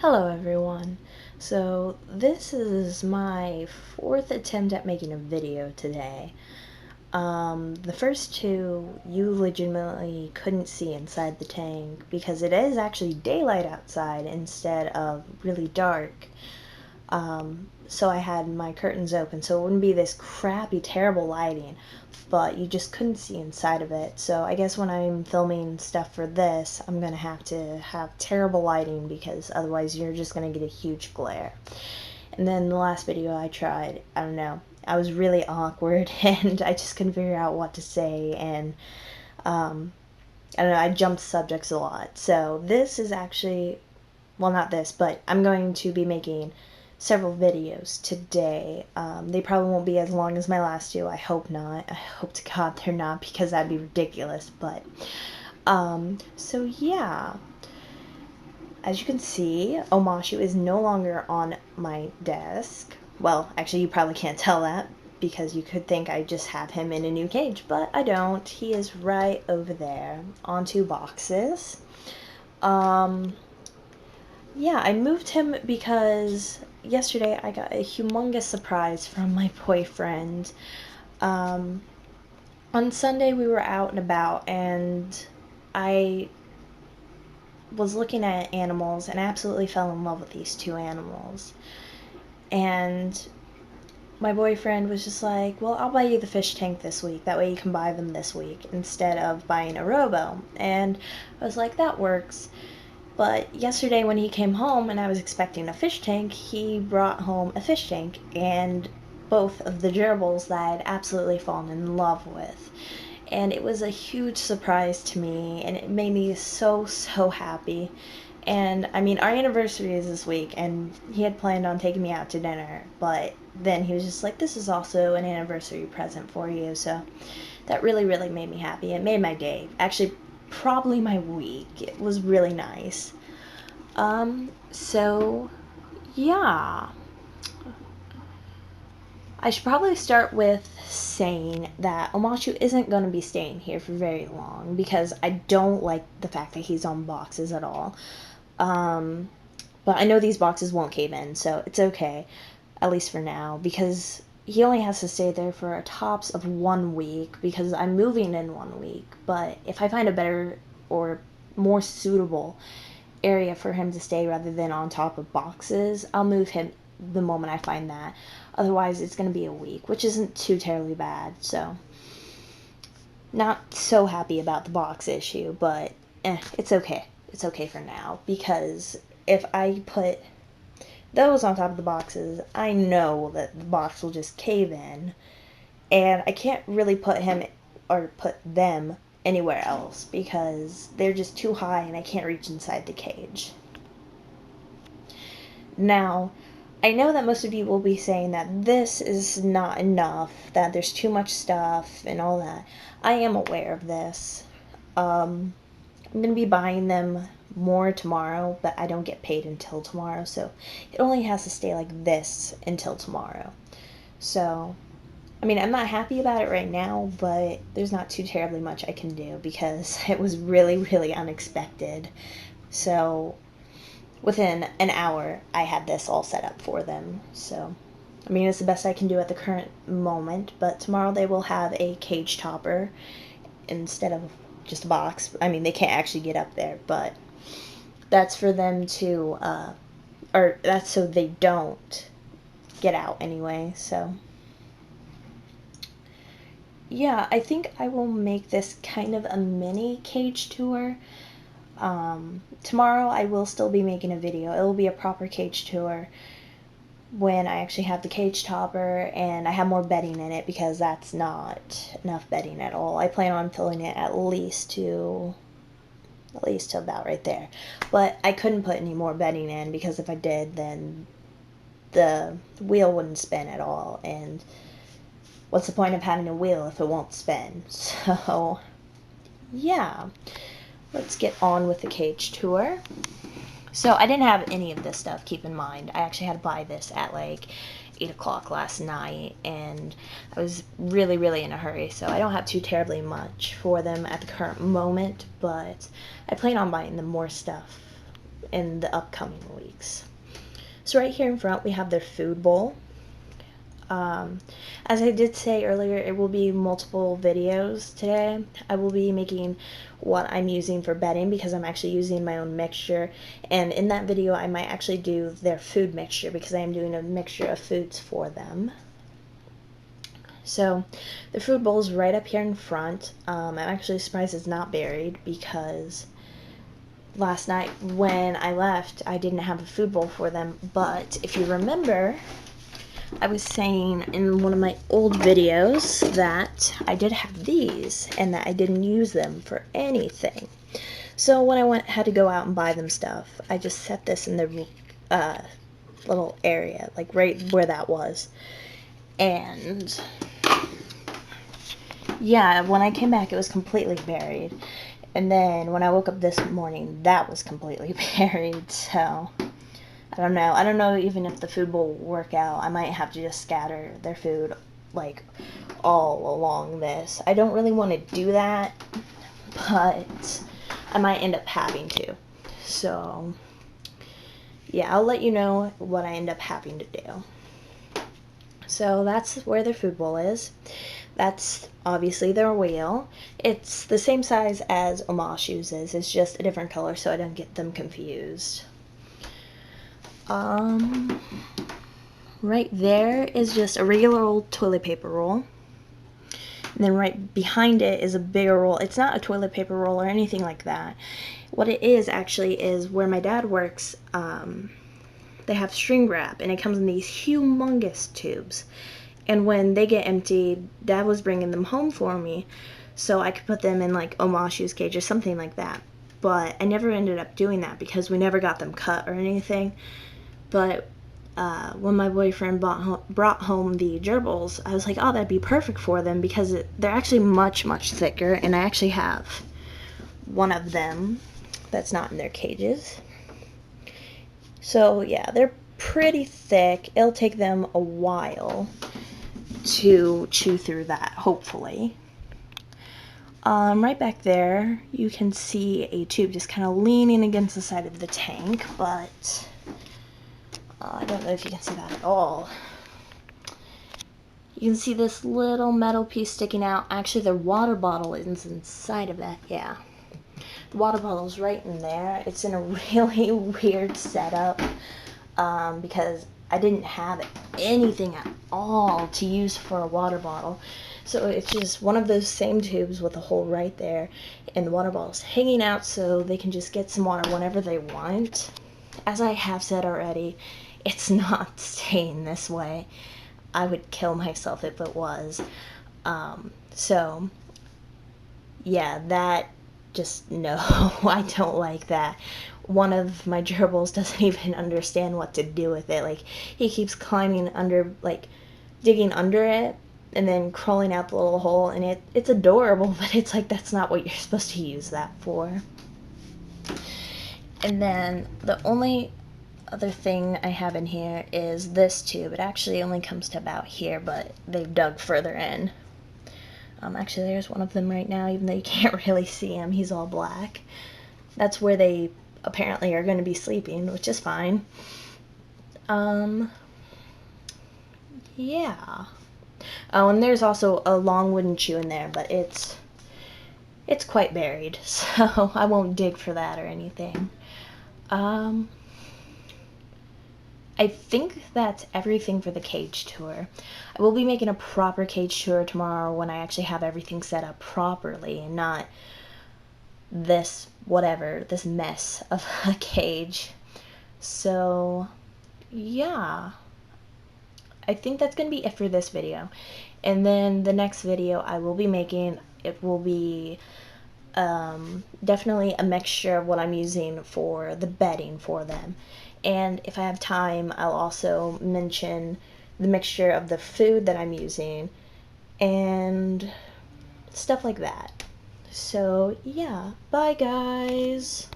Hello everyone. So this is my fourth attempt at making a video today. The first two you legitimately couldn't see inside the tank because it is actually daylight outside instead of really dark. So I had my curtains open so it wouldn't be this crappy, terrible lighting, but you just couldn't see inside of it. So I guess when I'm filming stuff for this, I'm gonna have to have terrible lighting because otherwise you're just gonna get a huge glare. And then the last video I tried, I don't know, I was really awkward and I just couldn't figure out what to say, and I don't know, I jumped subjects a lot. So this is actually, well, not this, but I'm going to be making several videos today. They probably won't be as long as my last two. I hope not. I hope to God they're not because that'd be ridiculous. But, so yeah. As you can see, Omashu is no longer on my desk. Well, actually, you probably can't tell that because you could think I just have him in a new cage, but I don't. He is right over there on two boxes. Yeah, I moved him because yesterday I got a humongous surprise from my boyfriend. Um, on Sunday we were out and about and I was looking at animals and I absolutely fell in love with these two animals. And my boyfriend was just like, well, I'll buy you the fish tank this week. That way you can buy them this week instead of buying a robo. And I was like, that works. But yesterday when he came home and I was expecting a fish tank, he brought home a fish tank and both of the gerbils that I had absolutely fallen in love with. And it was a huge surprise to me and it made me so happy. And I mean, our anniversary is this week and he had planned on taking me out to dinner, but then he was just like, this is also an anniversary present for you. So that really made me happy. It made my day. Actually, probably my week. It was really nice. So yeah. I should probably start with saying that Omashu isn't going to be staying here for very long because I don't like the fact that he's on boxes at all. But I know these boxes won't cave in, so it's okay, at least for now, because he only has to stay there for a tops of 1 week because I'm moving in 1 week. But if I find a better or more suitable area for him to stay rather than on top of boxes, I'll move him the moment I find that. Otherwise, it's going to be a week, which isn't too terribly bad. So, not so happy about the box issue, but it's okay. It's okay for now because if I put those on top of the boxes, I know that the box will just cave in, and I can't really put him or put them anywhere else because they're just too high and I can't reach inside the cage. Now, I know that most of you will be saying that this is not enough, that there's too much stuff and all that. I am aware of this. I'm going to be buying them more tomorrow, but I don't get paid until tomorrow, so it only has to stay like this until tomorrow. So, I mean, I'm not happy about it right now, but there's not too terribly much I can do because it was really unexpected. So, within an hour, I had this all set up for them. So, I mean, it's the best I can do at the current moment, but tomorrow they will have a cage topper instead of just a box. I mean, they can't actually get up there, but that's for them to, or that's so they don't get out anyway, so. Yeah, I think I will make this kind of a mini cage tour. Tomorrow I will still be making a video. It will be a proper cage tour when I actually have the cage topper and I have more bedding in it because that's not enough bedding at all. I plan on filling it at least to about right there. But I couldn't put any more bedding in because if I did, then the wheel wouldn't spin at all, and what's the point of having a wheel if it won't spin? So, yeah. Let's get on with the cage tour. So I didn't have any of this stuff, keep in mind. I actually had to buy this at like 8 o'clock last night, and I was really in a hurry, so I don't have too terribly much for them at the current moment, but I plan on buying them more stuff in the upcoming weeks. So right here in front we have their food bowl. As I did say earlier, it will be multiple videos today. I will be making what I'm using for bedding because I'm actually using my own mixture, and in that video I might actually do their food mixture because I am doing a mixture of foods for them. So the food bowl is right up here in front. I'm actually surprised it's not buried because last night when I left I didn't have a food bowl for them, but if you remember, I was saying in one of my old videos that I did have these and that I didn't use them for anything. So when I had to go out and buy them stuff, I just set this in the little area, like right where that was. And yeah, when I came back it was completely buried. And then when I woke up this morning, that was completely buried, so I don't know. I don't know even if the food will work out. I might have to just scatter their food, like, all along this. I don't really want to do that, but I might end up having to. So, yeah, I'll let you know what I end up having to do. So that's where their food bowl is. That's obviously their wheel. It's the same size as Omashu's is. It's just a different color so I don't get them confused. Right there is just a regular old toilet paper roll. And then right behind it is a bigger roll. It's not a toilet paper roll or anything like that. What it is actually is where my dad works, they have shrink wrap and it comes in these humongous tubes. And when they get empty, Dad was bringing them home for me so I could put them in like Omashu's cage or something like that. But I never ended up doing that because we never got them cut or anything. But when my boyfriend brought home the gerbils, I was like, oh, that'd be perfect for them because they're actually much, much thicker. And I actually have one of them that's not in their cages. So yeah, they're pretty thick. It'll take them a while to chew through that, hopefully. Right back there, you can see a tube just kind of leaning against the side of the tank, but I don't know if you can see that at all. You can see this little metal piece sticking out. Actually, their water bottle is inside of that, yeah. The water bottle's right in there. It's in a really weird setup because I didn't have anything at all to use for a water bottle. So it's just one of those same tubes with a hole right there, and the water bottle's hanging out so they can just get some water whenever they want. As I have said already, it's not staying this way. I would kill myself if it was. So, yeah, that just, no, I don't like that. One of my gerbils doesn't even understand what to do with it. Like, he keeps climbing under, like, digging under it and then crawling out the little hole, and it's adorable, but it's like, that's not what you're supposed to use that for. And then the only other thing I have in here is this tube. It actually only comes to about here, but they've dug further in. Actually, there's one of them right now, even though you can't really see him. He's all black. That's where they apparently are going to be sleeping, which is fine. Yeah. Oh, and there's also a long wooden shoe in there, but it's quite buried, so I won't dig for that or anything. I think that's everything for the cage tour. I will be making a proper cage tour tomorrow when I actually have everything set up properly and not this mess of a cage. So, yeah. I think that's going to be it for this video. And then the next video I will be making, it will be definitely a mixture of what I'm using for the bedding for them. And if I have time, I'll also mention the mixture of the food that I'm using and stuff like that. So, yeah. Bye, guys.